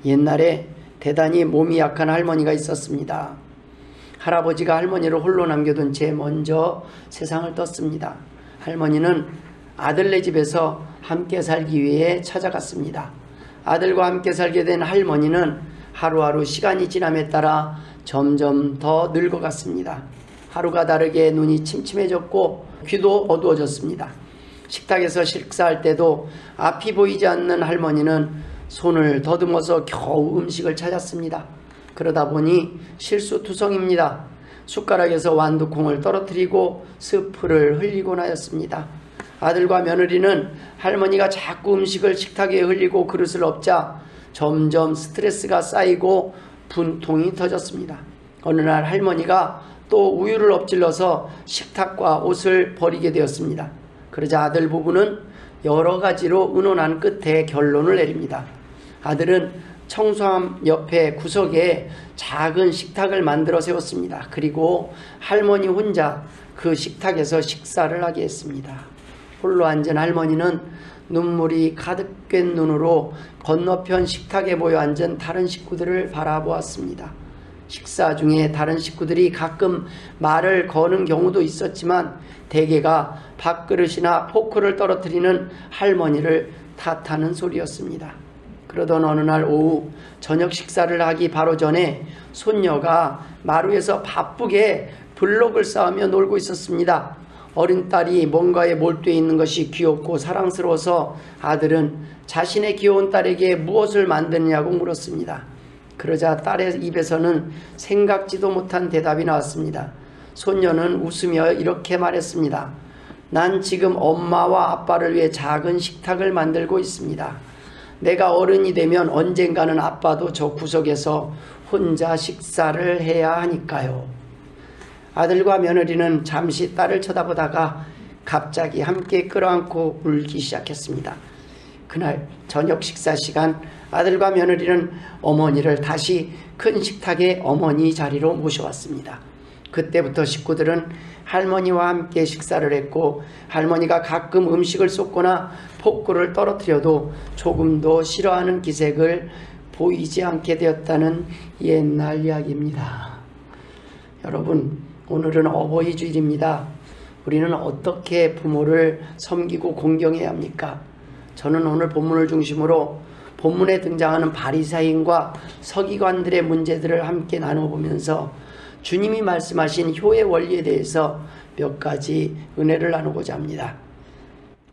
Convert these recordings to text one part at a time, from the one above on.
옛날에 대단히 몸이 약한 할머니가 있었습니다. 할아버지가 할머니를 홀로 남겨둔 채 먼저 세상을 떴습니다. 할머니는 아들네 집에서 함께 살기 위해 찾아갔습니다. 아들과 함께 살게 된 할머니는 하루하루 시간이 지남에 따라 점점 더 늙어갔습니다. 하루가 다르게 눈이 침침해졌고 귀도 어두워졌습니다. 식탁에서 식사할 때도 앞이 보이지 않는 할머니는 손을 더듬어서 겨우 음식을 찾았습니다. 그러다 보니 실수투성입니다. 숟가락에서 완두콩을 떨어뜨리고 스프를 흘리곤 하였습니다. 아들과 며느리는 할머니가 자꾸 음식을 식탁에 흘리고 그릇을 엎자 점점 스트레스가 쌓이고 분통이 터졌습니다. 어느 날 할머니가 또 우유를 엎질러서 식탁과 옷을 버리게 되었습니다. 그러자 아들 부부는 여러 가지로 의논한 끝에 결론을 내립니다. 아들은 청소함 옆에 구석에 작은 식탁을 만들어 세웠습니다. 그리고 할머니 혼자 그 식탁에서 식사를 하게 했습니다. 홀로 앉은 할머니는 눈물이 가득 깬 눈으로 건너편 식탁에 모여 앉은 다른 식구들을 바라보았습니다. 식사 중에 다른 식구들이 가끔 말을 거는 경우도 있었지만 대개가 밥그릇이나 포크를 떨어뜨리는 할머니를 탓하는 소리였습니다. 그러던 어느 날 오후 저녁 식사를 하기 바로 전에 손녀가 마루에서 바쁘게 블록을 쌓으며 놀고 있었습니다. 어린 딸이 뭔가에 몰두해 있는 것이 귀엽고 사랑스러워서 아들은 자신의 귀여운 딸에게 무엇을 만드느냐고 물었습니다. 그러자 딸의 입에서는 생각지도 못한 대답이 나왔습니다. 손녀는 웃으며 이렇게 말했습니다. 난 지금 엄마와 아빠를 위해 작은 식탁을 만들고 있습니다. 내가 어른이 되면 언젠가는 아빠도 저 구석에서 혼자 식사를 해야 하니까요. 아들과 며느리는 잠시 딸을 쳐다보다가 갑자기 함께 끌어안고 울기 시작했습니다. 그날 저녁 식사 시간 아들과 며느리는 어머니를 다시 큰 식탁의 어머니 자리로 모셔왔습니다. 그때부터 식구들은 할머니와 함께 식사를 했고 할머니가 가끔 음식을 쏟거나 포크를 떨어뜨려도 조금도 싫어하는 기색을 보이지 않게 되었다는 옛날 이야기입니다. 여러분, 오늘은 어버이 주일입니다. 우리는 어떻게 부모를 섬기고 공경해야 합니까? 저는 오늘 본문을 중심으로 본문에 등장하는 바리새인과 서기관들의 문제들을 함께 나눠보면서 주님이 말씀하신 효의 원리에 대해서 몇 가지 은혜를 나누고자 합니다.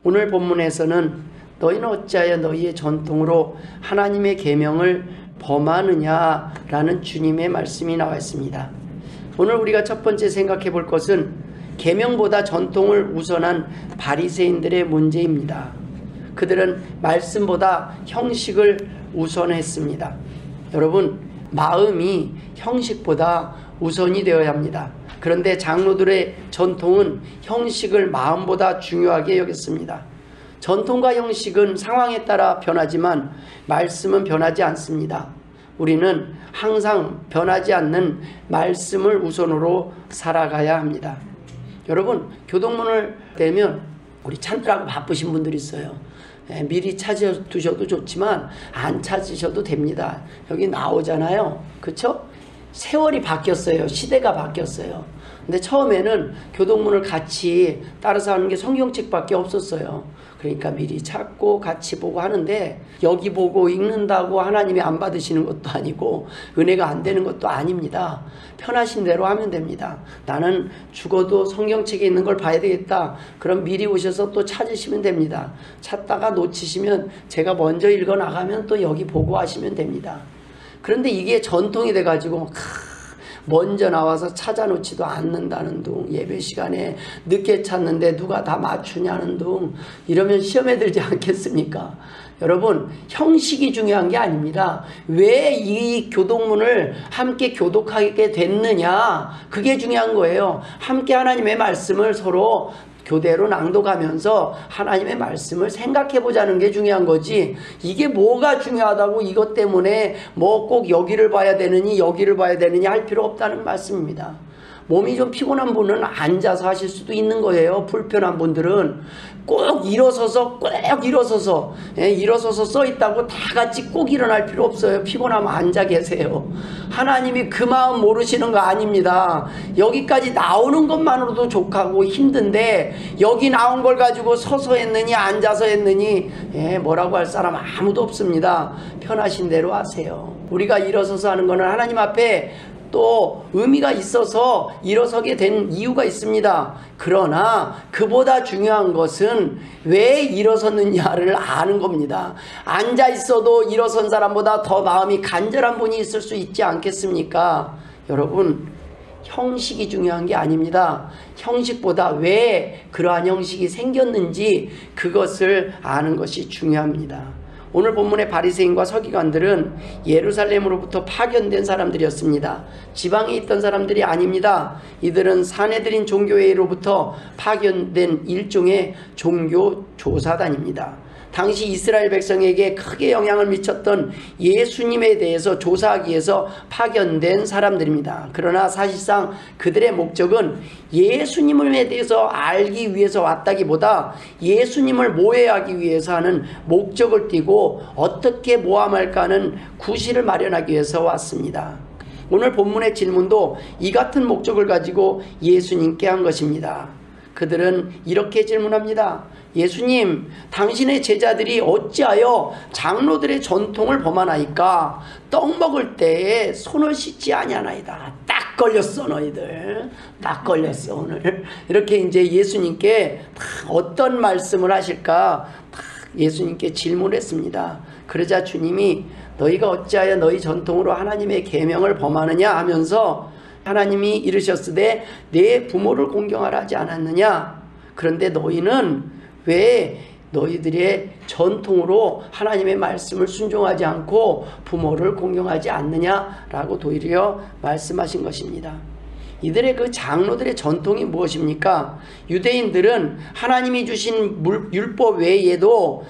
오늘 본문에서는 너희는 어찌하여 너희의 전통으로 하나님의 계명을 범하느냐라는 주님의 말씀이 나와 있습니다. 오늘 우리가 첫 번째 생각해 볼 것은 계명보다 전통을 우선한 바리새인들의 문제입니다. 그들은 말씀보다 형식을 우선했습니다. 여러분, 마음이 형식보다 우선이 되어야 합니다. 그런데 장로들의 전통은 형식을 마음보다 중요하게 여겼습니다. 전통과 형식은 상황에 따라 변하지만 말씀은 변하지 않습니다. 우리는 항상 변하지 않는 말씀을 우선으로 살아가야 합니다. 여러분, 교동문을 떼면 우리 찾느라고 바쁘신 분들이 있어요. 미리 찾아두셔도 좋지만 안 찾으셔도 됩니다. 여기 나오잖아요. 그렇죠? 세월이 바뀌었어요. 시대가 바뀌었어요. 근데 처음에는 교동문을 같이 따라서 하는 게 성경책밖에 없었어요. 그러니까 미리 찾고 같이 보고 하는데 여기 보고 읽는다고 하나님이 안 받으시는 것도 아니고 은혜가 안 되는 것도 아닙니다. 편하신 대로 하면 됩니다. 나는 죽어도 성경책에 있는 걸 봐야 되겠다. 그럼 미리 오셔서 또 찾으시면 됩니다. 찾다가 놓치시면 제가 먼저 읽어 나가면 또 여기 보고 하시면 됩니다. 그런데 이게 전통이 돼가지고 먼저 나와서 찾아놓지도 않는다는 둥, 예배 시간에 늦게 찾는데 누가 다 맞추냐는 둥, 이러면 시험에 들지 않겠습니까? 여러분, 형식이 중요한 게 아닙니다. 왜 이 교독문을 함께 교독하게 됐느냐, 그게 중요한 거예요. 함께 하나님의 말씀을 서로 교대로 낭독하면서 하나님의 말씀을 생각해 보자는 게 중요한 거지, 이게 뭐가 중요하다고 이것 때문에 뭐 꼭 여기를 봐야 되느니 여기를 봐야 되느니 할 필요 없다는 말씀입니다. 몸이 좀 피곤한 분은 앉아서 하실 수도 있는 거예요. 불편한 분들은 꼭 일어서서 일어서서 써 있다고 다 같이 꼭 일어날 필요 없어요. 피곤하면 앉아 계세요. 하나님이 그 마음 모르시는 거 아닙니다. 여기까지 나오는 것만으로도 족하고 힘든데 여기 나온 걸 가지고 서서 했느니 앉아서 했느니 뭐라고 할 사람 아무도 없습니다. 편하신 대로 하세요. 우리가 일어서서 하는 거는 하나님 앞에 또 의미가 있어서 일어서게 된 이유가 있습니다. 그러나 그보다 중요한 것은 왜 일어섰느냐를 아는 겁니다. 앉아 있어도 일어선 사람보다 더 마음이 간절한 분이 있을 수 있지 않겠습니까? 여러분, 형식이 중요한 게 아닙니다. 형식보다 왜 그러한 형식이 생겼는지 그것을 아는 것이 중요합니다. 오늘 본문의 바리새인과 서기관들은 예루살렘으로부터 파견된 사람들이었습니다. 지방에 있던 사람들이 아닙니다. 이들은 사내들인 종교회의로부터 파견된 일종의 종교 조사단입니다. 당시 이스라엘 백성에게 크게 영향을 미쳤던 예수님에 대해서 조사하기 위해서 파견된 사람들입니다. 그러나 사실상 그들의 목적은 예수님에 대해서 알기 위해서 왔다기보다 예수님을 모해하기 위해서 하는 목적을 띠고 어떻게 모함할까 하는 구실을 마련하기 위해서 왔습니다. 오늘 본문의 질문도 이 같은 목적을 가지고 예수님께 한 것입니다. 그들은 이렇게 질문합니다. 예수님, 당신의 제자들이 어찌하여 장로들의 전통을 범하나이까? 떡 먹을 때에 손을 씻지 아니하나이다. 딱 걸렸어, 너희들. 딱 걸렸어, 오늘. 이렇게 이제 예수님께 어떤 말씀을 하실까 예수님께 질문했습니다. 그러자 주님이 너희가 어찌하여 너희 전통으로 하나님의 계명을 범하느냐 하면서 하나님이 이르셨으되 내 부모를 공경하라 하지 않았느냐? 그런데 너희는 왜 너희들의 전통으로 하나님의 말씀을 순종하지 않고 부모를 공경하지 않느냐라고 도리어 말씀하신 것입니다. 이들의 그 장로들의 전통이 무엇입니까? 유대인들은 하나님이 주신 율법 외에도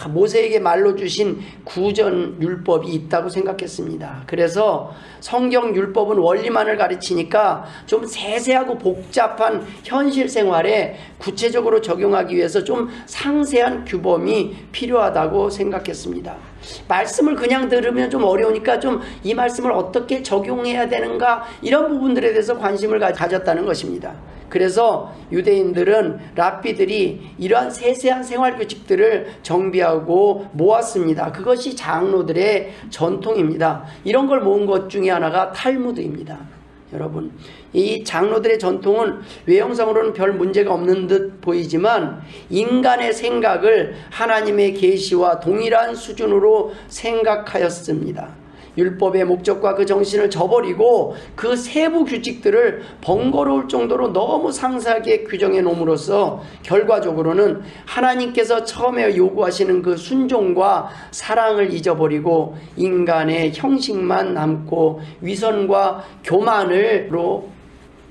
모세에게 말로 주신 구전 율법이 있다고 생각했습니다. 그래서 성경 율법은 원리만을 가르치니까 좀 세세하고 복잡한 현실 생활에 구체적으로 적용하기 위해서 좀 상세한 규범이 필요하다고 생각했습니다. 말씀을 그냥 들으면 좀 어려우니까 좀 이 말씀을 어떻게 적용해야 되는가 이런 부분들에 대해서 관심을 가졌다는 것입니다. 그래서 유대인들은 랍비들이 이러한 세세한 생활 규칙들을 정비하고 모았습니다. 그것이 장로들의 전통입니다. 이런 걸 모은 것 중에 하나가 탈무드입니다. 여러분, 이 장로들의 전통은 외형상으로는 별 문제가 없는 듯 보이지만 인간의 생각을 하나님의 계시와 동일한 수준으로 생각하였습니다. 율법의 목적과 그 정신을 저버리고 그 세부 규칙들을 번거로울 정도로 너무 상세하게 규정해 놓음으로써 결과적으로는 하나님께서 처음에 요구하시는 그 순종과 사랑을 잊어버리고 인간의 형식만 남고 위선과 교만으로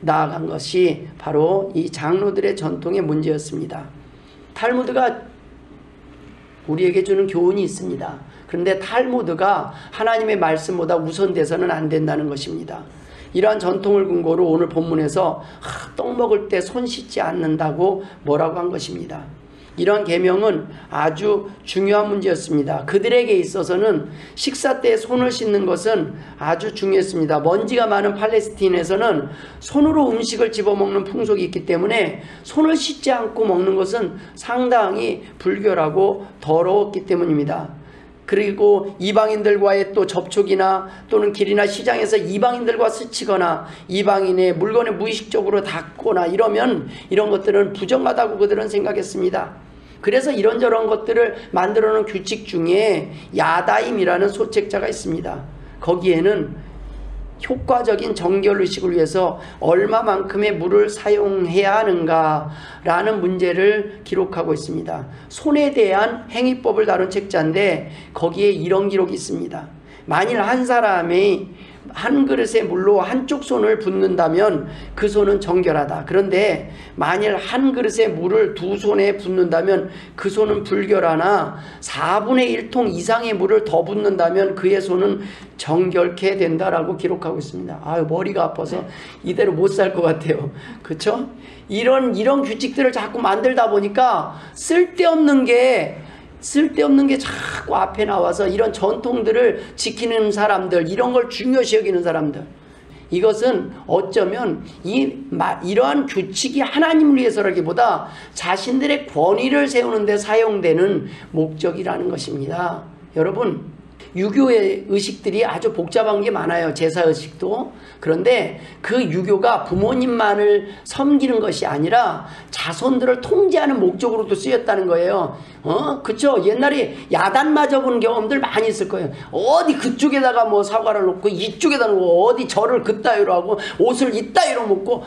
나아간 것이 바로 이 장로들의 전통의 문제였습니다. 탈무드가 우리에게 주는 교훈이 있습니다. 그런데 탈무드가 하나님의 말씀보다 우선돼서는 안 된다는 것입니다. 이러한 전통을 근거로 오늘 본문에서 떡 먹을 때 손 씻지 않는다고 뭐라고 한 것입니다. 이러한 계명은 아주 중요한 문제였습니다. 그들에게 있어서는 식사 때 손을 씻는 것은 아주 중요했습니다. 먼지가 많은 팔레스틴에서는 손으로 음식을 집어먹는 풍속이 있기 때문에 손을 씻지 않고 먹는 것은 상당히 불결하고 더러웠기 때문입니다. 그리고 이방인들과의 또 접촉이나 또는 길이나 시장에서 이방인들과 스치거나 이방인의 물건에 무의식적으로 닿거나 이러면 이런 것들은 부정하다고 그들은 생각했습니다. 그래서 이런저런 것들을 만들어 놓은 규칙 중에 야다임이라는 소책자가 있습니다. 거기에는 효과적인 정결의식을 위해서 얼마만큼의 물을 사용해야 하는가라는 문제를 기록하고 있습니다. 손에 대한 행위법을 다룬 책자인데 거기에 이런 기록이 있습니다. 만일 한 사람이 한 그릇의 물로 한쪽 손을 붓는다면 그 손은 정결하다. 그런데 만일 한 그릇의 물을 두 손에 붓는다면 그 손은 불결하나 4분의 1통 이상의 물을 더 붓는다면 그의 손은 정결케 된다라고 기록하고 있습니다. 아유, 머리가 아파서 이대로 못 살 것 같아요. 그렇죠? 이런 규칙들을 자꾸 만들다 보니까 쓸데없는 게 자꾸 앞에 나와서 이런 전통들을 지키는 사람들, 이런 걸 중요시 여기는 사람들, 이것은 어쩌면 이러한 규칙이 하나님을 위해서라기보다 자신들의 권위를 세우는 데 사용되는 목적이라는 것입니다. 여러분, 유교의 의식들이 아주 복잡한 게 많아요. 제사의식도. 그런데 그 유교가 부모님만을 섬기는 것이 아니라 자손들을 통제하는 목적으로도 쓰였다는 거예요. 그쵸? 옛날에 야단 맞아본 경험들 많이 있을 거예요. 어디 그쪽에다가 뭐 사과를 놓고 이쪽에다 놓고 어디 절을 그따위로 하고 옷을 이따위로 먹고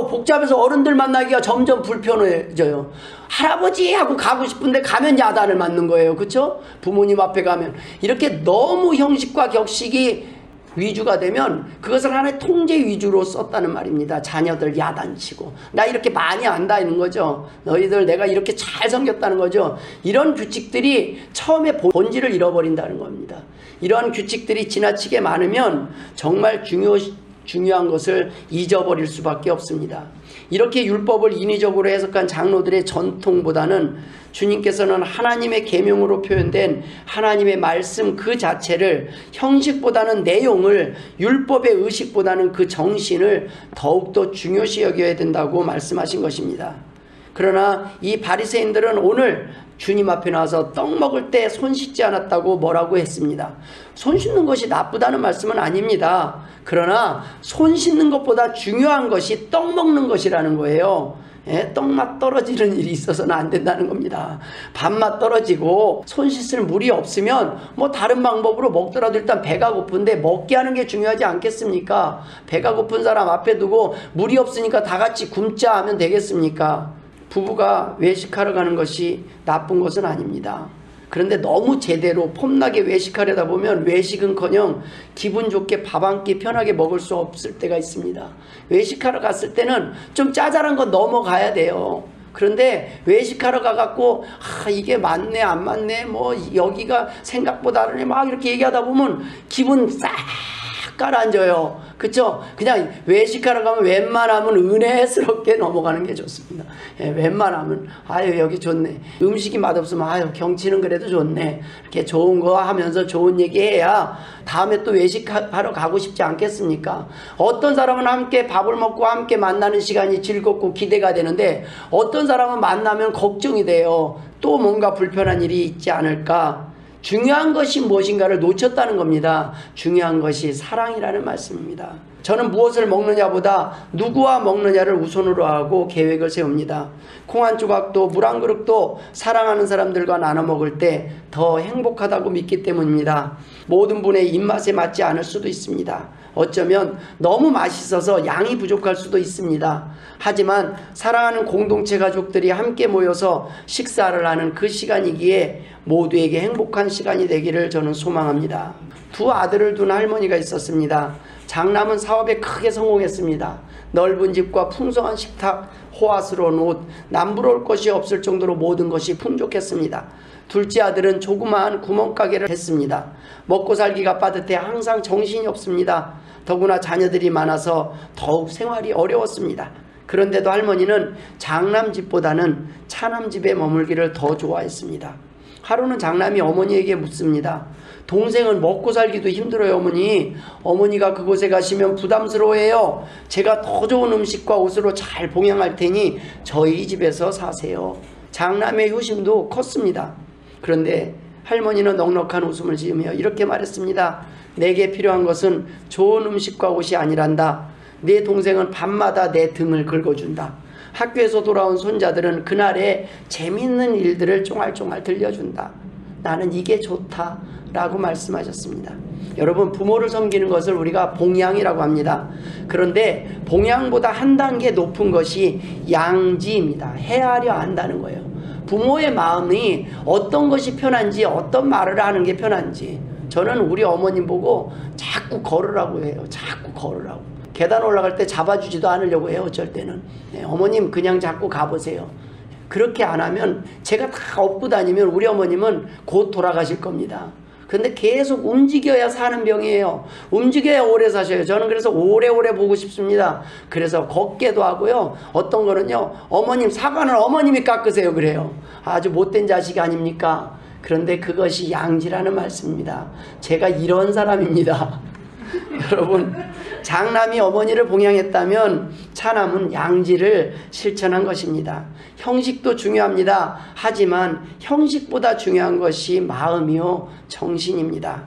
복잡해서 어른들 만나기가 점점 불편해져요. 할아버지 하고 가고 싶은데 가면 야단을 맞는 거예요. 그쵸? 부모님 앞에 가면 이렇게 너무 형식과 격식이 위주가 되면 그것을 하나의 통제 위주로 썼다는 말입니다. 자녀들 야단치고 나 이렇게 많이 안다는 거죠. 너희들 내가 이렇게 잘 섬겼다는 거죠. 이런 규칙들이 처음에 본질을 잃어버린다는 겁니다. 이러한 규칙들이 지나치게 많으면 정말 중요한 것을 잊어버릴 수밖에 없습니다. 이렇게 율법을 인위적으로 해석한 장로들의 전통보다는 주님께서는 하나님의 계명으로 표현된 하나님의 말씀 그 자체를, 형식보다는 내용을, 율법의 의식보다는 그 정신을 더욱더 중요시 여겨야 된다고 말씀하신 것입니다. 그러나 이 바리새인들은 오늘 주님 앞에 나와서 떡 먹을 때 손 씻지 않았다고 뭐라고 했습니다. 손 씻는 것이 나쁘다는 말씀은 아닙니다. 그러나 손 씻는 것보다 중요한 것이 떡 먹는 것이라는 거예요. 떡맛 떨어지는 일이 있어서는 안 된다는 겁니다. 밥맛 떨어지고 손 씻을 물이 없으면 뭐 다른 방법으로 먹더라도 일단 배가 고픈데 먹게 하는 게 중요하지 않겠습니까? 배가 고픈 사람 앞에 두고 물이 없으니까 다 같이 굶자 하면 되겠습니까? 부부가 외식하러 가는 것이 나쁜 것은 아닙니다. 그런데 너무 제대로 폼나게 외식하려다 보면 외식은커녕 기분 좋게 밥 한 끼 편하게 먹을 수 없을 때가 있습니다. 외식하러 갔을 때는 좀 짜잘한 거 넘어가야 돼요. 그런데 외식하러 가갖고 이게 맞네 안 맞네 뭐 여기가 생각보다 다르네 막 이렇게 얘기하다 보면 기분 싹 가라앉아요. 그쵸? 그냥 외식하러 가면 웬만하면 은혜스럽게 넘어가는 게 좋습니다. 웬만하면 아유 여기 좋네. 음식이 맛없으면 아유 경치는 그래도 좋네. 이렇게 좋은 거 하면서 좋은 얘기 해야 다음에 또 외식하러 가고 싶지 않겠습니까? 어떤 사람은 함께 밥을 먹고 함께 만나는 시간이 즐겁고 기대가 되는데 어떤 사람은 만나면 걱정이 돼요. 또 뭔가 불편한 일이 있지 않을까? 중요한 것이 무엇인가를 놓쳤다는 겁니다. 중요한 것이 사랑이라는 말씀입니다. 저는 무엇을 먹느냐보다 누구와 먹느냐를 우선으로 하고 계획을 세웁니다. 콩 한 조각도 물 한 그릇도 사랑하는 사람들과 나눠 먹을 때 더 행복하다고 믿기 때문입니다. 모든 분의 입맛에 맞지 않을 수도 있습니다. 어쩌면 너무 맛있어서 양이 부족할 수도 있습니다. 하지만 사랑하는 공동체 가족들이 함께 모여서 식사를 하는 그 시간이기에 모두에게 행복한 시간이 되기를 저는 소망합니다. 두 아들을 둔 할머니가 있었습니다. 장남은 사업에 크게 성공했습니다. 넓은 집과 풍성한 식탁, 호화스러운 옷, 남부러울 것이 없을 정도로 모든 것이 풍족했습니다. 둘째 아들은 조그마한 구멍가게를 했습니다. 먹고 살기가 빠듯해 항상 정신이 없습니다. 더구나 자녀들이 많아서 더욱 생활이 어려웠습니다. 그런데도 할머니는 장남집보다는 차남집에 머물기를 더 좋아했습니다. 하루는 장남이 어머니에게 묻습니다. 동생은 먹고 살기도 힘들어요 어머니. 어머니가 그곳에 가시면 부담스러워해요. 제가 더 좋은 음식과 옷으로 잘 봉양할 테니 저희 집에서 사세요. 장남의 효심도 컸습니다. 그런데 할머니는 넉넉한 웃음을 지으며 이렇게 말했습니다. 내게 필요한 것은 좋은 음식과 옷이 아니란다. 내 동생은 밤마다 내 등을 긁어준다. 학교에서 돌아온 손자들은 그날의 재미있는 일들을 쫑알쫑알 들려준다. 나는 이게 좋다 라고 말씀하셨습니다. 여러분, 부모를 섬기는 것을 우리가 봉양이라고 합니다. 그런데 봉양보다 한 단계 높은 것이 양지입니다. 헤아려 안다는 거예요. 부모의 마음이 어떤 것이 편한지, 어떤 말을 하는 게 편한지, 저는 우리 어머님 보고 자꾸 걸으라고 해요. 자꾸 걸으라고. 계단 올라갈 때 잡아주지도 않으려고 해요. 어쩔 때는. 어머님 그냥 자꾸 가보세요. 그렇게 안 하면 제가 다 업고 다니면 우리 어머님은 곧 돌아가실 겁니다. 근데 계속 움직여야 사는 병이에요. 움직여야 오래 사셔요. 저는 그래서 오래오래 보고 싶습니다. 그래서 걷게도 하고요. 어떤 거는요, 어머님 사과는 어머님이 깎으세요 그래요. 아주 못된 자식이 아닙니까? 그런데 그것이 양지라는 말씀입니다. 제가 이런 사람입니다. 여러분, 장남이 어머니를 봉양했다면 차남은 양지를 실천한 것입니다. 형식도 중요합니다. 하지만 형식보다 중요한 것이 마음이요 정신입니다.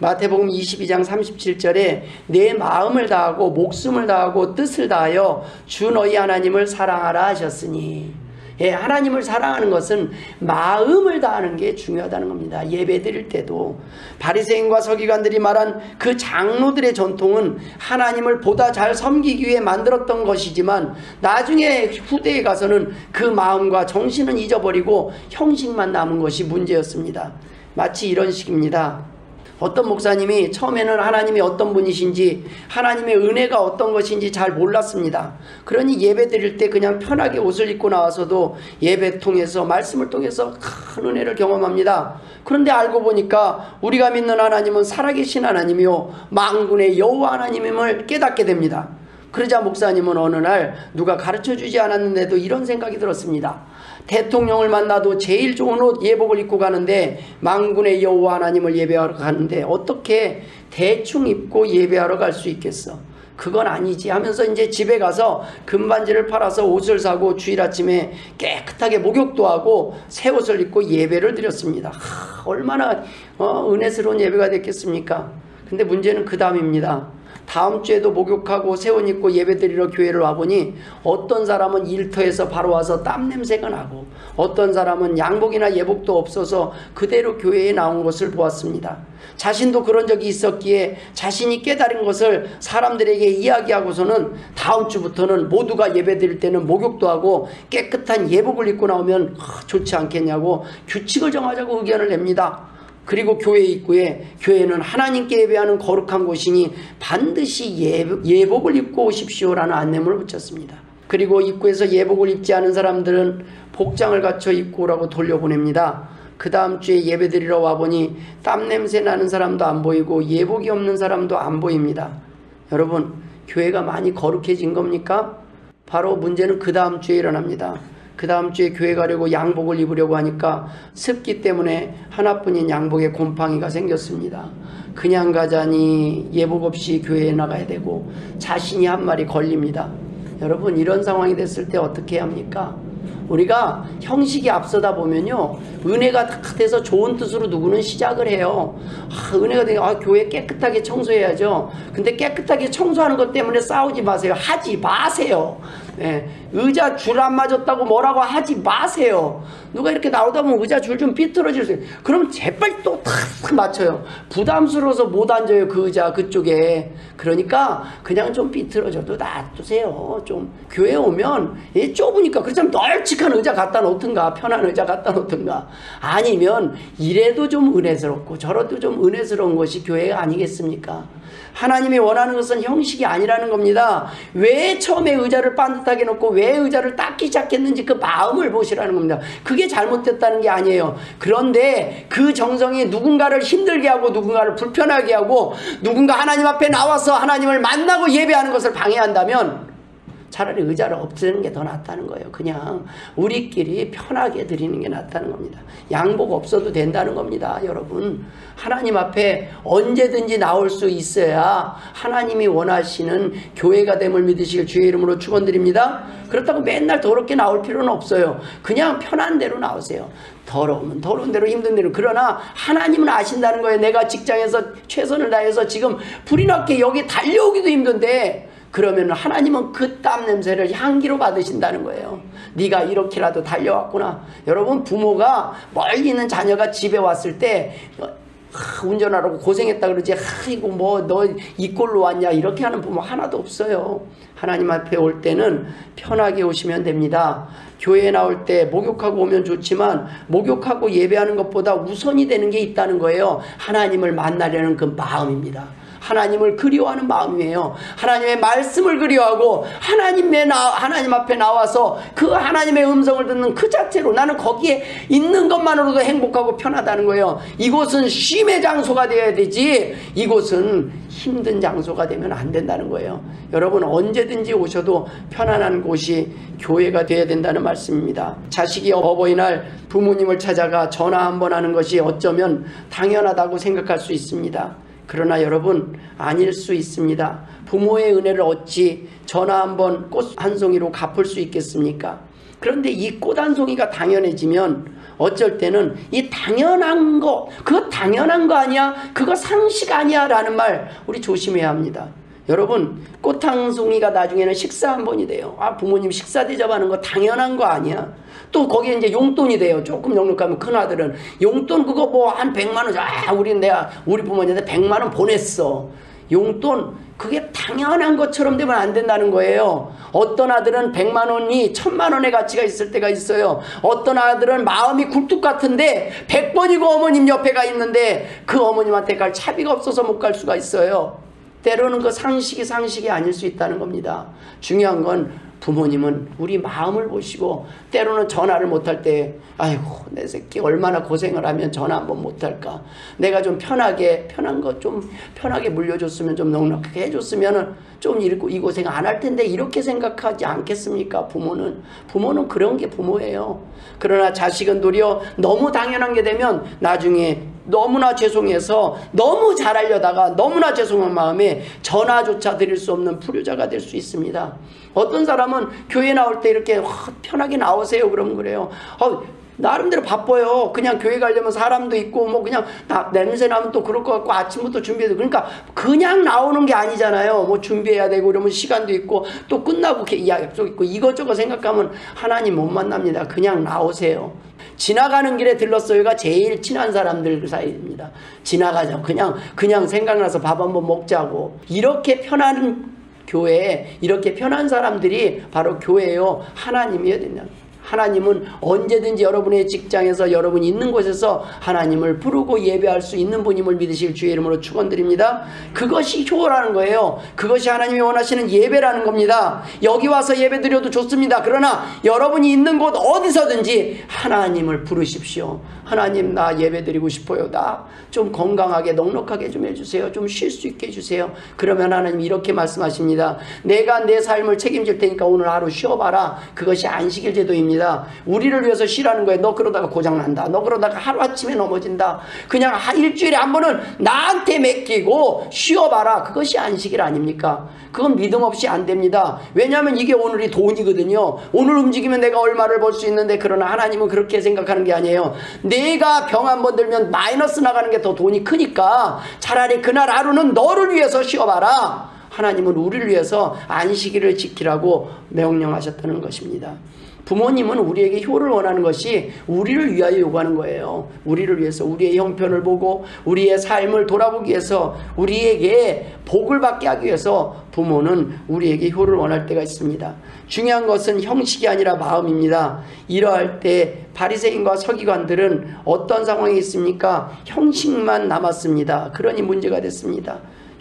마태복음 22장 37절에 내 마음을 다하고 목숨을 다하고 뜻을 다하여 주 너희 하나님을 사랑하라 하셨으니, 하나님을 사랑하는 것은 마음을 다하는 게 중요하다는 겁니다. 예배 드릴 때도 바리새인과 서기관들이 말한 그 장로들의 전통은 하나님을 보다 잘 섬기기 위해 만들었던 것이지만 나중에 후대에 가서는 그 마음과 정신은 잊어버리고 형식만 남은 것이 문제였습니다. 마치 이런 식입니다. 어떤 목사님이 처음에는 하나님이 어떤 분이신지, 하나님의 은혜가 어떤 것인지 잘 몰랐습니다. 그러니 예배 드릴 때 그냥 편하게 옷을 입고 나와서도 예배 통해서, 말씀을 통해서 큰 은혜를 경험합니다. 그런데 알고 보니까 우리가 믿는 하나님은 살아계신 하나님이요 만군의 여호와 하나님임을 깨닫게 됩니다. 그러자 목사님은 어느 날 누가 가르쳐주지 않았는데도 이런 생각이 들었습니다. 대통령을 만나도 제일 좋은 옷 예복을 입고 가는데, 만군의 여호와 하나님을 예배하러 가는데 어떻게 대충 입고 예배하러 갈 수 있겠어? 그건 아니지 하면서 이제 집에 가서 금반지를 팔아서 옷을 사고 주일 아침에 깨끗하게 목욕도 하고 새 옷을 입고 예배를 드렸습니다. 얼마나 은혜스러운 예배가 됐겠습니까? 근데 문제는 그 다음입니다. 다음 주에도 목욕하고 새 옷 입고 예배드리러 교회를 와보니 어떤 사람은 일터에서 바로 와서 땀 냄새가 나고, 어떤 사람은 양복이나 예복도 없어서 그대로 교회에 나온 것을 보았습니다. 자신도 그런 적이 있었기에 자신이 깨달은 것을 사람들에게 이야기하고서는 다음 주부터는 모두가 예배드릴 때는 목욕도 하고 깨끗한 예복을 입고 나오면 좋지 않겠냐고 규칙을 정하자고 의견을 냅니다. 그리고 교회 입구에, 교회는 하나님께 예배하는 거룩한 곳이니 반드시 예복을 입고 오십시오라는 안내문을 붙였습니다. 그리고 입구에서 예복을 입지 않은 사람들은 복장을 갖춰 입고 오라고 돌려보냅니다. 그 다음 주에 예배드리러 와보니 땀냄새 나는 사람도 안 보이고 예복이 없는 사람도 안 보입니다. 여러분, 교회가 많이 거룩해진 겁니까? 바로 문제는 그 다음 주에 일어납니다. 그 다음 주에 교회 가려고 양복을 입으려고 하니까 습기 때문에 하나뿐인 양복에 곰팡이가 생겼습니다. 그냥 가자니 예복 없이 교회에 나가야 되고 자신이 한 말이 걸립니다. 여러분, 이런 상황이 됐을 때 어떻게 해야 합니까? 우리가 형식이 앞서다 보면요, 은혜가 다 돼서 좋은 뜻으로 누구는 시작을 해요. 은혜가 되면 교회 깨끗하게 청소해야죠. 근데 깨끗하게 청소하는 것 때문에 싸우지 마세요. 하지 마세요. 의자 줄 안 맞았다고 뭐라고 하지 마세요. 누가 이렇게 나오다 보면 의자 줄 좀 삐뚤어질 그럼 재빨리 또 탁 맞춰요. 부담스러워서 못 앉아요, 그 의자 그쪽에. 그러니까 그냥 좀 삐뚤어져도 놔두세요. 좀 교회 오면 좁으니까 그렇다면 널찍한 의자 갖다 놓든가, 편한 의자 갖다 놓든가, 아니면 이래도 좀 은혜스럽고 저래도 좀 은혜스러운 것이 교회가 아니겠습니까? 하나님이 원하는 것은 형식이 아니라는 겁니다. 왜 처음에 의자를 반듯하게 놓고 왜 의자를 닦기 시작했는지 그 마음을 보시라는 겁니다. 그게 잘못됐다는 게 아니에요. 그런데 그 정성이 누군가를 힘들게 하고 누군가를 불편하게 하고 누군가 하나님 앞에 나와서 하나님을 만나고 예배하는 것을 방해한다면 차라리 의자를 없애는 게 더 낫다는 거예요. 그냥 우리끼리 편하게 드리는 게 낫다는 겁니다. 양복 없어도 된다는 겁니다. 여러분, 하나님 앞에 언제든지 나올 수 있어야 하나님이 원하시는 교회가 됨을 믿으시길 주의 이름으로 축원드립니다. 그렇다고 맨날 더럽게 나올 필요는 없어요. 그냥 편한 대로 나오세요. 더러우면 더러운 대로, 힘든 대로. 그러나 하나님은 아신다는 거예요. 내가 직장에서 최선을 다해서 지금 불이 나게 여기 달려오기도 힘든데, 그러면 하나님은 그 땀 냄새를 향기로 받으신다는 거예요. 네가 이렇게라도 달려왔구나. 여러분, 부모가 멀리 있는 자녀가 집에 왔을 때 운전하라고 고생했다 그러지, 이거 뭐 너 이 꼴로 왔냐, 이렇게 하는 부모 하나도 없어요. 하나님 앞에 올 때는 편하게 오시면 됩니다. 교회에 나올 때 목욕하고 오면 좋지만 목욕하고 예배하는 것보다 우선이 되는 게 있다는 거예요. 하나님을 만나려는 그 마음입니다. 하나님을 그리워하는 마음이에요. 하나님의 말씀을 그리워하고 하나님 앞에 나와서 그 하나님의 음성을 듣는 그 자체로 나는 거기에 있는 것만으로도 행복하고 편하다는 거예요. 이곳은 쉼의 장소가 되어야 되지, 이곳은 힘든 장소가 되면 안 된다는 거예요. 여러분, 언제든지 오셔도 편안한 곳이 교회가 되어야 된다는 말씀입니다. 자식이 어버이날 부모님을 찾아가 전화 한번 하는 것이 어쩌면 당연하다고 생각할 수 있습니다. 그러나 여러분, 아닐 수 있습니다. 부모의 은혜를 어찌 전화 한번 꽃 한 송이로 갚을 수 있겠습니까? 그런데 이 꽃 한 송이가 당연해지면 어쩔 때는 이 당연한 거, 그거 당연한 거 아니야? 그거 상식 아니야? 라는 말 우리 조심해야 합니다. 여러분, 꽃 한 송이가 나중에는 식사 한 번이 돼요. 부모님 식사 대접하는 거 당연한 거 아니야? 또 거기에 이제 용돈이 돼요. 조금 넉넉하면 큰아들은 용돈 그거 뭐 한 100만 원, 내가 우리 부모님한테 100만 원 보냈어. 용돈, 그게 당연한 것처럼 되면 안 된다는 거예요. 어떤 아들은 100만 원이 1000만 원의 가치가 있을 때가 있어요. 어떤 아들은 마음이 굴뚝 같은데 100번이고 어머님 옆에 가 있는데 그 어머님한테 갈 차비가 없어서 못 갈 수가 있어요. 때로는 그 상식이 아닐 수 있다는 겁니다. 중요한 건 부모님은 우리 마음을 보시고, 때로는 전화를 못할 때 아이고 내 새끼 얼마나 고생을 하면 전화 한번 못할까, 내가 좀 편한 거 좀 편하게 물려줬으면, 좀 넉넉하게 해줬으면 좀 이 고생 안 할 텐데, 이렇게 생각하지 않겠습니까? 부모는 그런 게 부모예요. 그러나 자식은 도리어 너무 당연한 게 되면 나중에 너무나 죄송해서 너무 잘하려다가 너무나 죄송한 마음에 전화조차 드릴 수 없는 불효자가 될 수 있습니다. 어떤 사람은 교회 나올 때 이렇게 편하게 나오세요 그러면 그래요. 나름대로 바빠요. 그냥 교회 가려면 사람도 있고 뭐 그냥 냄새 나면 또 그럴 것 같고 아침부터 준비해도, 그러니까 그냥 나오는 게 아니잖아요. 뭐 준비해야 되고 이러면 시간도 있고 또 끝나고 약속 있고 이것저것 생각하면 하나님 못 만납니다. 그냥 나오세요. 지나가는 길에 들렀어요가 제일 친한 사람들 사이입니다. 지나가자, 그냥 생각나서 밥 한번 먹자고. 이렇게 편한 교회에 이렇게 편한 사람들이 바로 교회예요. 하나님이어야 된다. 하나님은 언제든지 여러분의 직장에서 여러분이 있는 곳에서 하나님을 부르고 예배할 수 있는 분임을 믿으실 주의 이름으로 축원드립니다. 그것이 효라는 거예요. 그것이 하나님이 원하시는 예배라는 겁니다. 여기 와서 예배 드려도 좋습니다. 그러나 여러분이 있는 곳 어디서든지 하나님을 부르십시오. 하나님, 나 예배 드리고 싶어요. 나 좀 건강하게 넉넉하게 좀 해주세요. 좀 쉴 수 있게 해주세요. 그러면 하나님 이렇게 말씀하십니다. 내가 내 삶을 책임질 테니까 오늘 하루 쉬어봐라. 그것이 안식일 제도입니다. 우리를 위해서 쉬라는 거예요. 너 그러다가 고장난다. 너 그러다가 하루아침에 넘어진다. 그냥 일주일에 한 번은 나한테 맡기고 쉬어봐라. 그것이 안식일 아닙니까? 그건 믿음 없이 안 됩니다. 왜냐하면 이게 오늘이 돈이거든요. 오늘 움직이면 내가 얼마를 벌 수 있는데, 그러나 하나님은 그렇게 생각하는 게 아니에요. 내가 병 한 번 들면 마이너스 나가는 게 더 돈이 크니까 차라리 그날 하루는 너를 위해서 쉬어봐라. 하나님은 우리를 위해서 안식일을 지키라고 명령하셨다는 것입니다. 부모님은 우리에게 효를 원하는 것이 우리를 위하여 요구하는 거예요. 우리를 위해서, 우리의 형편을 보고 우리의 삶을 돌아보기 위해서, 우리에게 복을 받게 하기 위해서 부모는 우리에게 효를 원할 때가 있습니다. 중요한 것은 형식이 아니라 마음입니다. 이러할 때 바리새인과 서기관들은 어떤 상황이 있습니까? 형식만 남았습니다. 그러니 문제가 됐습니다.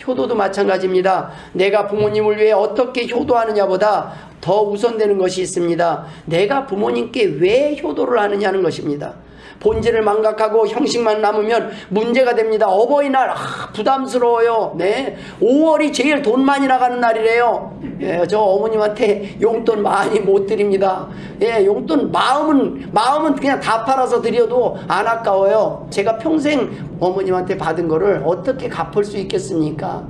효도도 마찬가지입니다. 내가 부모님을 위해 어떻게 효도하느냐보다 더 우선되는 것이 있습니다. 내가 부모님께 왜 효도를 하느냐는 것입니다. 본질을 망각하고 형식만 남으면 문제가 됩니다. 어버이날 부담스러워요. 네, 5월이 제일 돈 많이 나가는 날이래요. 예, 저 어머님한테 용돈 많이 못 드립니다. 예, 용돈 마음은 그냥 다 팔아서 드려도 안 아까워요. 제가 평생 어머님한테 받은 거를 어떻게 갚을 수 있겠습니까?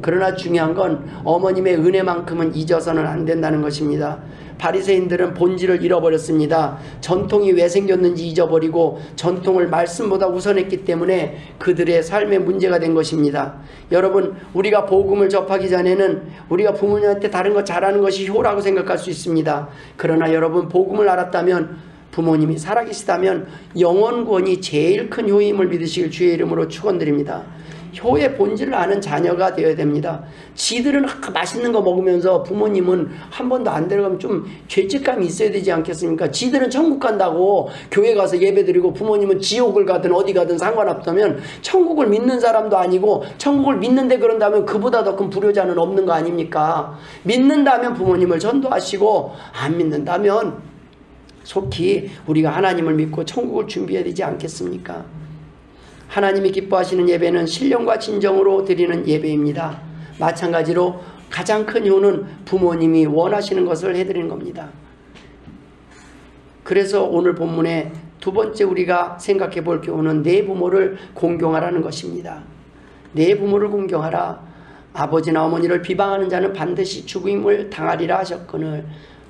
그러나 중요한 건 어머님의 은혜만큼은 잊어서는 안 된다는 것입니다. 바리새인들은 본질을 잃어버렸습니다. 전통이 왜 생겼는지 잊어버리고 전통을 말씀보다 우선했기 때문에 그들의 삶에 문제가 된 것입니다. 여러분, 우리가 복음을 접하기 전에는 우리가 부모님한테 다른 거 잘하는 것이 효라고 생각할 수 있습니다. 그러나 여러분, 복음을 알았다면 부모님이 살아계시다면 영원권이 제일 큰 효임을 믿으시길 주의 이름으로 축원드립니다. 효의 본질을 아는 자녀가 되어야 됩니다. 지들은 맛있는 거 먹으면서 부모님은 한 번도 안 데려가면 좀 죄책감이 있어야 되지 않겠습니까? 지들은 천국 간다고 교회 가서 예배 드리고 부모님은 지옥을 가든 어디 가든 상관없다면 천국을 믿는 사람도 아니고 천국을 믿는데 그런다면 그보다 더 큰 불효자는 없는 거 아닙니까? 믿는다면 부모님을 전도하시고 안 믿는다면 속히 우리가 하나님을 믿고 천국을 준비해야 되지 않겠습니까? 하나님이 기뻐하시는 예배는 신령과 진정으로 드리는 예배입니다. 마찬가지로 가장 큰 효는 부모님이 원하시는 것을 해드리는 겁니다. 그래서 오늘 본문의 두 번째 우리가 생각해 볼 교훈은 내 부모를 공경하라는 것입니다. 내 부모를 공경하라. 아버지나 어머니를 비방하는 자는 반드시 죽임을 당하리라 하셨거늘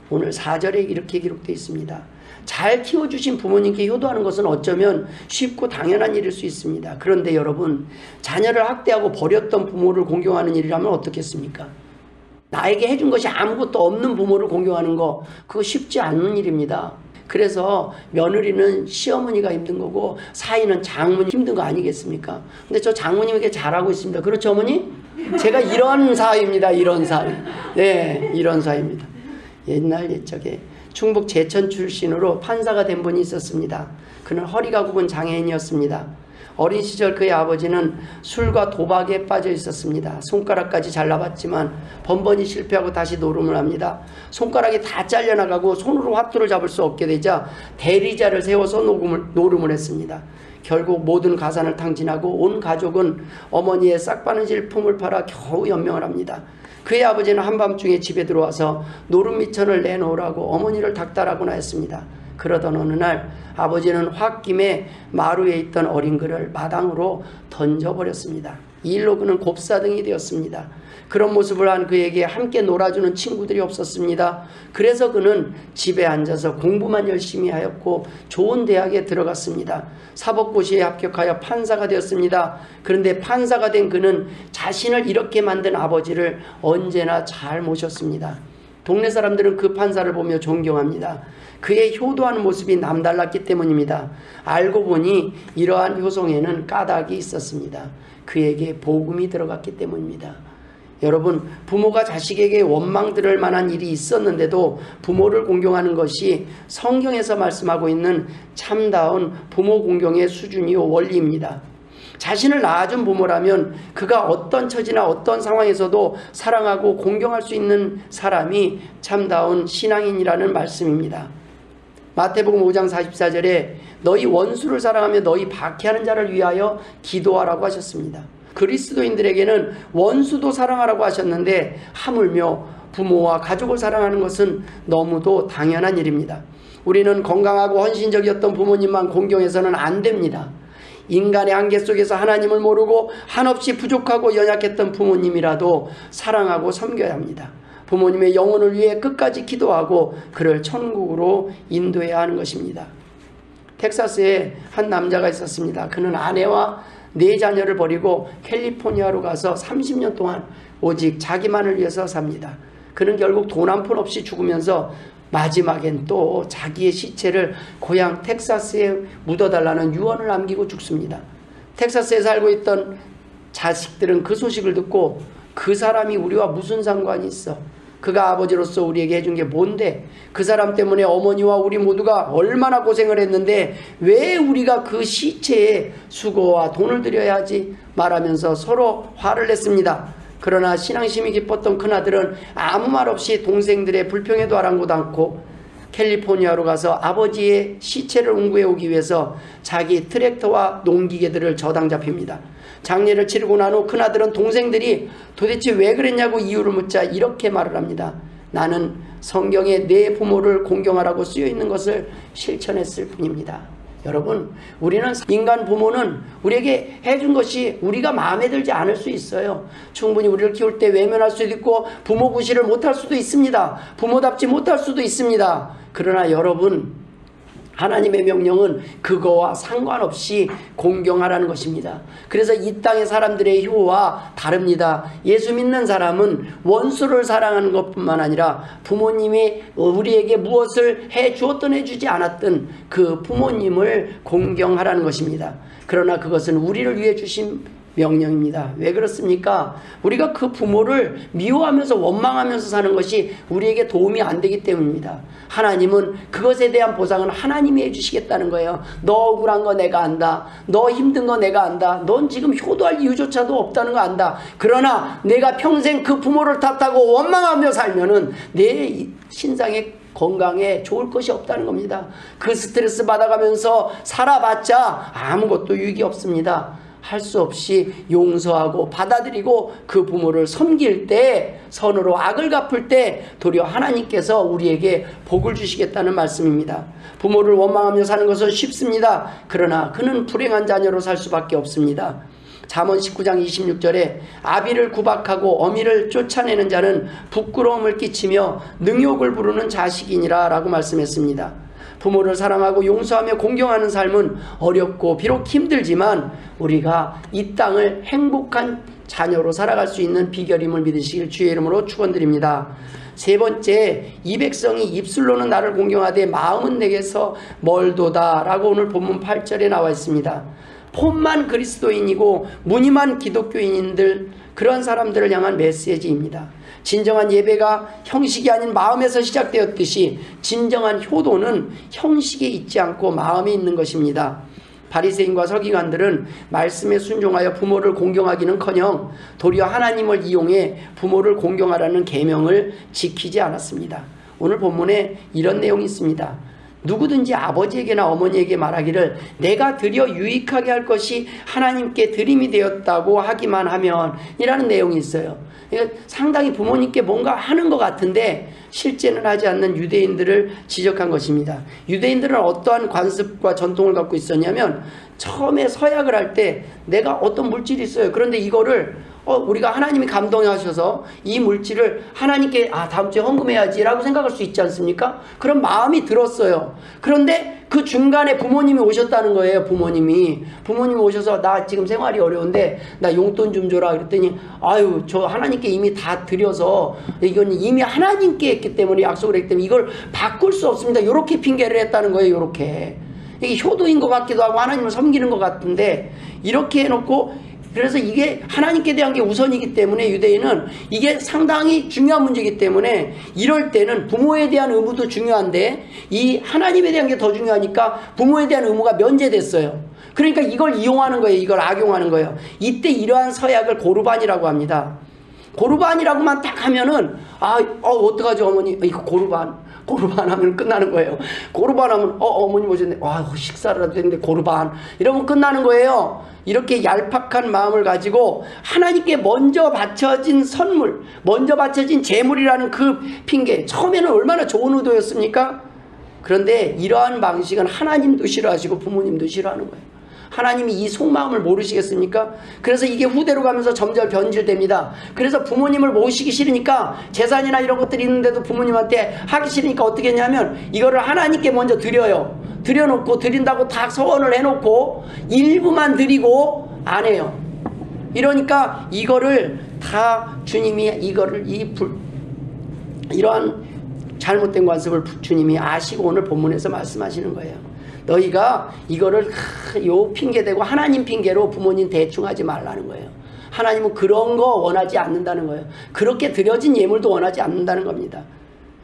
오늘 4절에 이렇게 기록되어 있습니다. 잘 키워주신 부모님께 효도하는 것은 어쩌면 쉽고 당연한 일일 수 있습니다. 그런데 여러분, 자녀를 학대하고 버렸던 부모를 공경하는 일이라면 어떻겠습니까? 나에게 해준 것이 아무것도 없는 부모를 공경하는 거, 그거 쉽지 않은 일입니다. 그래서 며느리는 시어머니가 힘든 거고 사위는 장모님 힘든 거 아니겠습니까? 근데 저 장모님에게 잘하고 있습니다. 그렇죠, 어머니? 제가 이런 사위입니다. 이런 사위. 네, 이런 사위입니다. 옛날 옛적에 충북 제천 출신으로 판사가 된 분이 있었습니다. 그는 허리가 굽은 장애인이었습니다. 어린 시절 그의 아버지는 술과 도박에 빠져 있었습니다. 손가락까지 잘라봤지만 번번이 실패하고 다시 노름을 합니다. 손가락이 다 잘려나가고 손으로 화투를 잡을 수 없게 되자 대리자를 세워서 노름을 했습니다. 결국 모든 가산을 탕진하고 온 가족은 어머니의 싹바느질 품을 팔아 겨우 연명을 합니다. 그의 아버지는 한밤중에 집에 들어와서 노름미천을 내놓으라고 어머니를 닥달하거나 했습니다. 그러던 어느 날 아버지는 홧김에 마루에 있던 어린 그를 마당으로 던져버렸습니다. 이 일로 그는 곱사등이 되었습니다. 그런 모습을 한 그에게 함께 놀아주는 친구들이 없었습니다. 그래서 그는 집에 앉아서 공부만 열심히 하였고 좋은 대학에 들어갔습니다. 사법고시에 합격하여 판사가 되었습니다. 그런데 판사가 된 그는 자신을 이렇게 만든 아버지를 언제나 잘 모셨습니다. 동네 사람들은 그 판사를 보며 존경합니다. 그의 효도하는 모습이 남달랐기 때문입니다. 알고 보니 이러한 효성에는 까닭이 있었습니다. 그에게 복음이 들어갔기 때문입니다. 여러분, 부모가 자식에게 원망 들을 만한 일이 있었는데도 부모를 공경하는 것이 성경에서 말씀하고 있는 참다운 부모 공경의 수준이요 원리입니다. 자신을 낳아준 부모라면 그가 어떤 처지나 어떤 상황에서도 사랑하고 공경할 수 있는 사람이 참다운 신앙인이라는 말씀입니다. 마태복음 5장 44절에 너희 원수를 사랑하며 너희 박해하는 자를 위하여 기도하라고 하셨습니다. 그리스도인들에게는 원수도 사랑하라고 하셨는데 하물며 부모와 가족을 사랑하는 것은 너무도 당연한 일입니다. 우리는 건강하고 헌신적이었던 부모님만 공경해서는 안 됩니다. 인간의 한계 속에서 하나님을 모르고 한없이 부족하고 연약했던 부모님이라도 사랑하고 섬겨야 합니다. 부모님의 영혼을 위해 끝까지 기도하고 그를 천국으로 인도해야 하는 것입니다. 텍사스에 한 남자가 있었습니다. 그는 아내와 4자녀를 버리고 캘리포니아로 가서 30년 동안 오직 자기만을 위해서 삽니다. 그는 결국 돈 한 푼 없이 죽으면서 마지막엔 또 자기의 시체를 고향 텍사스에 묻어달라는 유언을 남기고 죽습니다. 텍사스에 살고 있던 자식들은 그 소식을 듣고 그 사람이 우리와 무슨 상관이 있어? 그가 아버지로서 우리에게 해준 게 뭔데? 그 사람 때문에 어머니와 우리 모두가 얼마나 고생을 했는데 왜 우리가 그 시체에 수고와 돈을 들여야 하지? 말하면서 서로 화를 냈습니다. 그러나 신앙심이 깊었던 큰아들은 아무 말 없이 동생들의 불평에도 아랑곳 않고 캘리포니아로 가서 아버지의 시체를 운구해 오기 위해서 자기 트랙터와 농기계들을 저당 잡힙니다. 장례를 치르고 난 후 큰아들은 동생들이 도대체 왜 그랬냐고 이유를 묻자 이렇게 말을 합니다. 나는 성경에 내 부모를 공경하라고 쓰여 있는 것을 실천했을 뿐입니다. 여러분, 우리는 인간 부모는 우리에게 해준 것이 우리가 마음에 들지 않을 수 있어요. 충분히 우리를 키울 때 외면할 수도 있고 부모 구실을 못할 수도 있습니다. 부모답지 못할 수도 있습니다. 그러나 여러분, 하나님의 명령은 그거와 상관없이 공경하라는 것입니다. 그래서 이 땅의 사람들의 효와 다릅니다. 예수 믿는 사람은 원수를 사랑하는 것뿐만 아니라 부모님이 우리에게 무엇을 해 주었든 해주지 않았든 그 부모님을 공경하라는 것입니다. 그러나 그것은 우리를 위해 주신 명령입니다. 왜 그렇습니까? 우리가 그 부모를 미워하면서 원망하면서 사는 것이 우리에게 도움이 안 되기 때문입니다. 하나님은 그것에 대한 보상은 하나님이 해주시겠다는 거예요. 너 억울한 거 내가 안다. 너 힘든 거 내가 안다. 넌 지금 효도할 이유조차도 없다는 거 안다. 그러나 내가 평생 그 부모를 탓하고 원망하며 살면은 내 신상에 건강에 좋을 것이 없다는 겁니다. 그 스트레스 받아가면서 살아봤자 아무것도 유익이 없습니다. 할 수 없이 용서하고 받아들이고 그 부모를 섬길 때, 선으로 악을 갚을 때 도리어 하나님께서 우리에게 복을 주시겠다는 말씀입니다. 부모를 원망하며 사는 것은 쉽습니다. 그러나 그는 불행한 자녀로 살 수밖에 없습니다. 잠언 19장 26절에 아비를 구박하고 어미를 쫓아내는 자는 부끄러움을 끼치며 능욕을 부르는 자식이니라 라고 말씀했습니다. 부모를 사랑하고 용서하며 공경하는 삶은 어렵고 비록 힘들지만 우리가 이 땅을 행복한 자녀로 살아갈 수 있는 비결임을 믿으시길 주의 이름으로 축원드립니다. 세 번째, 이 백성이 입술로는 나를 공경하되 마음은 내게서 멀도다 라고 오늘 본문 8절에 나와 있습니다. 폼만 그리스도인이고 무늬만 기독교인들, 그런 사람들을 향한 메시지입니다. 진정한 예배가 형식이 아닌 마음에서 시작되었듯이 진정한 효도는 형식에 있지 않고 마음에 있는 것입니다. 바리새인과 서기관들은 말씀에 순종하여 부모를 공경하기는커녕 도리어 하나님을 이용해 부모를 공경하라는 계명을 지키지 않았습니다. 오늘 본문에 이런 내용이 있습니다. 누구든지 아버지에게나 어머니에게 말하기를 내가 드려 유익하게 할 것이 하나님께 드림이 되었다고 하기만 하면 이라는 내용이 있어요. 그러니까 상당히 부모님께 뭔가 하는 것 같은데 실제는 하지 않는 유대인들을 지적한 것입니다. 유대인들은 어떠한 관습과 전통을 갖고 있었냐면 처음에 서약을 할 때 내가 어떤 물질이 있어요. 그런데 이거를 우리가 하나님이 감동하셔서 이 물질을 하나님께 다음 주에 헌금해야지 라고 생각할 수 있지 않습니까? 그런 마음이 들었어요. 그런데 그 중간에 부모님이 오셨다는 거예요. 부모님이 오셔서 나 지금 생활이 어려운데 나 용돈 좀 줘라 그랬더니 아유 저 하나님께 이미 다 드려서 이건 이미 하나님께 했기 때문에 약속을 했기 때문에 이걸 바꿀 수 없습니다. 이렇게 핑계를 했다는 거예요. 이렇게 이게 효도인 것 같기도 하고 하나님을 섬기는 것 같은데 이렇게 해놓고, 그래서 이게 하나님께 대한 게 우선이기 때문에 유대인은 이게 상당히 중요한 문제이기 때문에 이럴 때는 부모에 대한 의무도 중요한데 이 하나님에 대한 게 더 중요하니까 부모에 대한 의무가 면제됐어요. 그러니까 이걸 이용하는 거예요. 이걸 악용하는 거예요. 이때 이러한 서약을 고르반이라고 합니다. 고르반이라고만 딱 하면은 어떡하죠 어머니, 이거 고르반 하면 끝나는 거예요. 고르반 하면 어머니 오셨네, 식사를 했는데 고르반 이러면 끝나는 거예요. 이렇게 얄팍한 마음을 가지고 하나님께 먼저 바쳐진 선물, 먼저 바쳐진 제물이라는 그 핑계, 처음에는 얼마나 좋은 의도였습니까? 그런데 이러한 방식은 하나님도 싫어하시고 부모님도 싫어하는 거예요. 하나님이 이 속마음을 모르시겠습니까? 그래서 이게 후대로 가면서 점점 변질됩니다. 그래서 부모님을 모시기 싫으니까 재산이나 이런 것들이 있는데도 부모님한테 하기 싫으니까 어떻게 했냐면 이거를 하나님께 먼저 드려요. 드려놓고 드린다고 다 서원을 해놓고 일부만 드리고 안 해요. 이러니까 이거를 다 주님이 이러한 잘못된 관습을 주님이 아시고 오늘 본문에서 말씀하시는 거예요. 너희가 이거를 요 핑계대고 하나님 핑계로 부모님 대충 하지 말라는 거예요. 하나님은 그런 거 원하지 않는다는 거예요. 그렇게 드려진 예물도 원하지 않는다는 겁니다.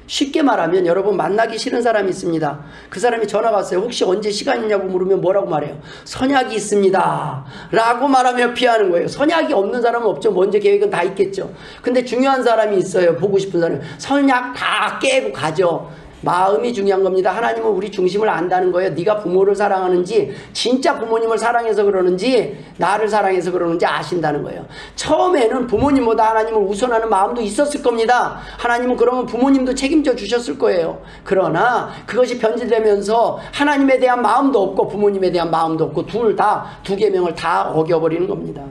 쉽게 말하면 여러분 만나기 싫은 사람이 있습니다. 그 사람이 전화가 왔어요. 혹시 언제 시간 있냐고 물으면 뭐라고 말해요? 선약이 있습니다 라고 말하며 피하는 거예요. 선약이 없는 사람은 없죠. 먼저 계획은 다 있겠죠. 근데 중요한 사람이 있어요. 보고 싶은 사람. 선약 다 깨고 가죠. 마음이 중요한 겁니다. 하나님은 우리 중심을 안다는 거예요. 네가 부모를 사랑하는지 진짜 부모님을 사랑해서 그러는지 나를 사랑해서 그러는지 아신다는 거예요. 처음에는 부모님보다 하나님을 우선하는 마음도 있었을 겁니다. 하나님은 그러면 부모님도 책임져 주셨을 거예요. 그러나 그것이 변질되면서 하나님에 대한 마음도 없고 부모님에 대한 마음도 없고 두 계명을 다 어겨버리는 겁니다.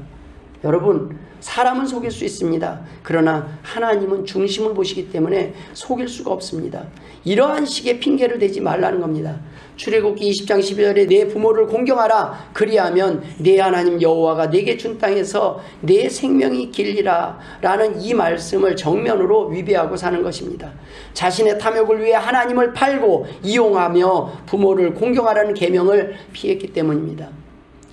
여러분 사람은 속일 수 있습니다. 그러나 하나님은 중심을 보시기 때문에 속일 수가 없습니다. 이러한 식의 핑계를 대지 말라는 겁니다. 출애굽기 20장 12절에 내 부모를 공경하라. 그리하면 내 하나님 여호와가 내게 준 땅에서 내 생명이 길리라 라는 이 말씀을 정면으로 위배하고 사는 것입니다. 자신의 탐욕을 위해 하나님을 팔고 이용하며 부모를 공경하라는 계명을 피했기 때문입니다.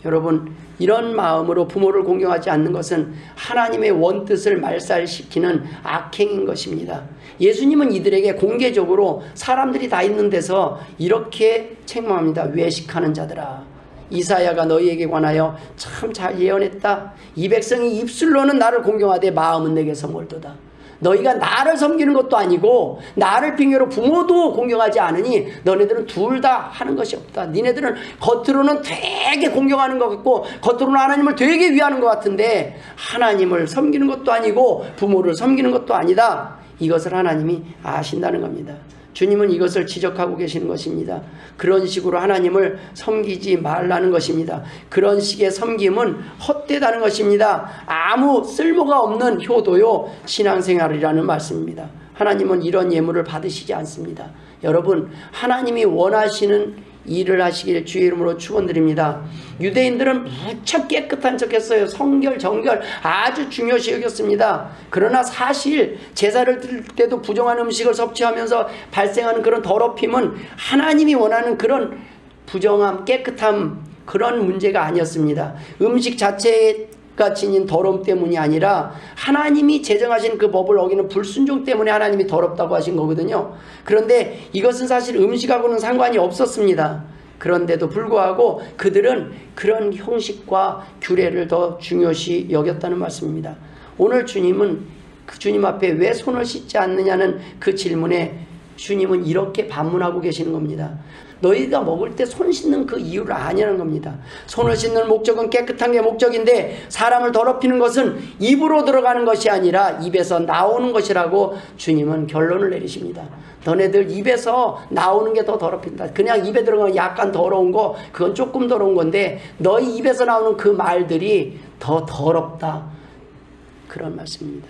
여러분, 이런 마음으로 부모를 공경하지 않는 것은 하나님의 원뜻을 말살시키는 악행인 것입니다. 예수님은 이들에게 공개적으로 사람들이 다 있는 데서 이렇게 책망합니다. 외식하는 자들아, 이사야가 너희에게 관하여 참 잘 예언했다. 이 백성이 입술로는 나를 공경하되 마음은 내게서 멀도다. 너희가 나를 섬기는 것도 아니고 나를 핑계로 부모도 공경하지 않으니 너네들은 둘 다 하는 것이 없다. 니네들은 겉으로는 되게 공경하는 것 같고 겉으로는 하나님을 되게 위하는 것 같은데 하나님을 섬기는 것도 아니고 부모를 섬기는 것도 아니다. 이것을 하나님이 아신다는 겁니다. 주님은 이것을 지적하고 계시는 것입니다. 그런 식으로 하나님을 섬기지 말라는 것입니다. 그런 식의 섬김은 헛되다는 것입니다. 아무 쓸모가 없는 효도요 신앙생활이라는 말씀입니다. 하나님은 이런 예물을 받으시지 않습니다. 여러분, 하나님이 원하시는 일을 하시길 주의 이름으로 축원드립니다. 유대인들은 무척 깨끗한 척했어요. 성결, 정결 아주 중요시 여겼습니다. 그러나 사실 제사를 드릴 때도 부정한 음식을 섭취하면서 발생하는 그런 더럽힘은 하나님이 원하는 그런 부정함, 깨끗함 그런 문제가 아니었습니다. 음식 자체가 지닌 더러움 때문이 아니라 하나님이 제정하신 그 법을 어기는 불순종 때문에 하나님이 더럽다고 하신 거거든요. 그런데 이것은 사실 음식하고는 상관이 없었습니다. 그런데도 불구하고 그들은 그런 형식과 규례를 더 중요시 여겼다는 말씀입니다. 오늘 주님은 그 주님 앞에 왜 손을 씻지 않느냐는 그 질문에 주님은 이렇게 반문하고 계시는 겁니다. 너희가 먹을 때 손 씻는 그 이유를 아냐는 겁니다. 손을 씻는 목적은 깨끗한 게 목적인데 사람을 더럽히는 것은 입으로 들어가는 것이 아니라 입에서 나오는 것이라고 주님은 결론을 내리십니다. 너네들 입에서 나오는 게 더 더럽힌다. 그냥 입에 들어가면 약간 더러운 거, 그건 조금 더러운 건데 너희 입에서 나오는 그 말들이 더 더럽다. 그런 말씀입니다.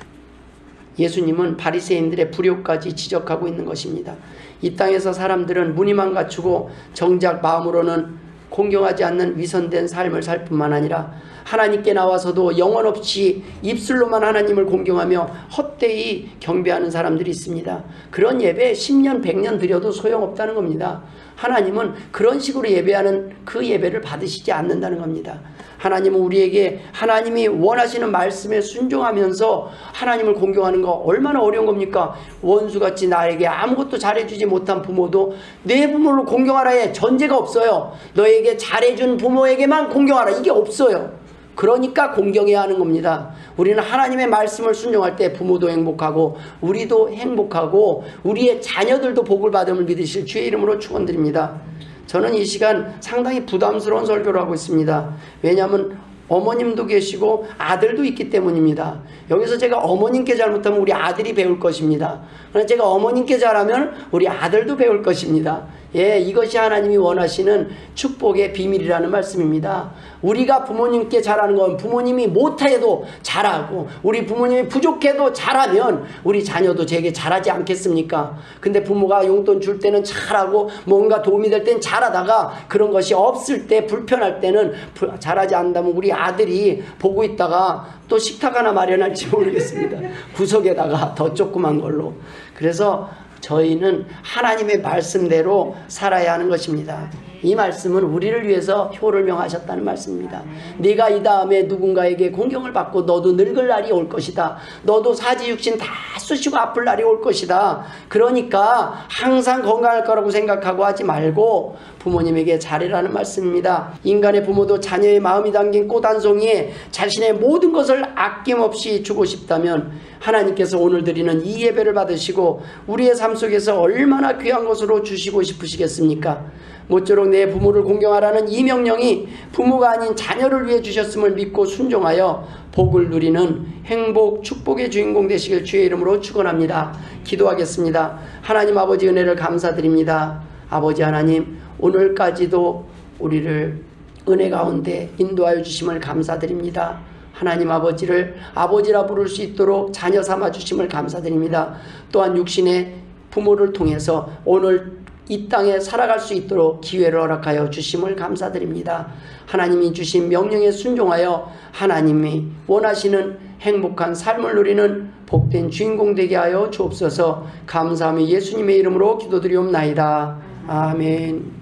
예수님은 바리새인들의 불효까지 지적하고 있는 것입니다. 이 땅에서 사람들은 무늬만 갖추고 정작 마음으로는 공경하지 않는 위선된 삶을 살 뿐만 아니라 하나님께 나와서도 영혼 없이 입술로만 하나님을 공경하며 헛되이 경배하는 사람들이 있습니다. 그런 예배 10년 100년 드려도 소용없다는 겁니다. 하나님은 그런 식으로 예배하는 그 예배를 받으시지 않는다는 겁니다. 하나님은 우리에게 하나님이 원하시는 말씀에 순종하면서 하나님을 공경하는 거 얼마나 어려운 겁니까? 원수같이 나에게 아무것도 잘해주지 못한 부모도 내 부모를 공경하라에 전제가 없어요. 너에게 잘해준 부모에게만 공경하라, 이게 없어요. 그러니까 공경해야 하는 겁니다. 우리는 하나님의 말씀을 순종할 때 부모도 행복하고 우리도 행복하고 우리의 자녀들도 복을 받음을 믿으실 주의 이름으로 축원드립니다. 저는 이 시간 상당히 부담스러운 설교를 하고 있습니다. 왜냐하면 어머님도 계시고 아들도 있기 때문입니다. 여기서 제가 어머님께 잘못하면 우리 아들이 배울 것입니다. 그러나 제가 어머님께 잘하면 우리 아들도 배울 것입니다. 예, 이것이 하나님이 원하시는 축복의 비밀이라는 말씀입니다. 우리가 부모님께 잘하는 건 부모님이 못해도 잘하고 우리 부모님이 부족해도 잘하면 우리 자녀도 제게 잘하지 않겠습니까? 근데 부모가 용돈 줄 때는 잘하고 뭔가 도움이 될 때는 잘하다가 그런 것이 없을 때 불편할 때는 잘하지 않는다면 우리 아들이 보고 있다가 또 식탁 하나 마련할지 모르겠습니다. 구석에다가 더 조그만 걸로. 그래서 저희는 하나님의 말씀대로 살아야 하는 것입니다. 이 말씀은 우리를 위해서 효를 명하셨다는 말씀입니다. 네가 이 다음에 누군가에게 공경을 받고 너도 늙을 날이 올 것이다. 너도 사지육신 다 쑤시고 아플 날이 올 것이다. 그러니까 항상 건강할 거라고 생각하고 하지 말고 부모님에게 잘해라는 말씀입니다. 인간의 부모도 자녀의 마음이 담긴 꽃 한 송이에 자신의 모든 것을 아낌없이 주고 싶다면 하나님께서 오늘 드리는 이 예배를 받으시고 우리의 삶 속에서 얼마나 귀한 것으로 주시고 싶으시겠습니까? 모쪼록 내 부모를 공경하라는 이 명령이 부모가 아닌 자녀를 위해 주셨음을 믿고 순종하여 복을 누리는 행복, 축복의 주인공 되시길 주의 이름으로 축원합니다. 기도하겠습니다. 하나님 아버지 은혜를 감사드립니다. 아버지 하나님, 오늘까지도 우리를 은혜 가운데 인도하여 주심을 감사드립니다. 하나님 아버지를 아버지라 부를 수 있도록 자녀 삼아 주심을 감사드립니다. 또한 육신의 부모를 통해서 오늘 이 땅에 살아갈 수 있도록 기회를 허락하여 주심을 감사드립니다. 하나님이 주신 명령에 순종하여 하나님이 원하시는 행복한 삶을 누리는 복된 주인공 되게 하여 주옵소서. 감사하며 예수님의 이름으로 기도드리옵나이다. 아멘.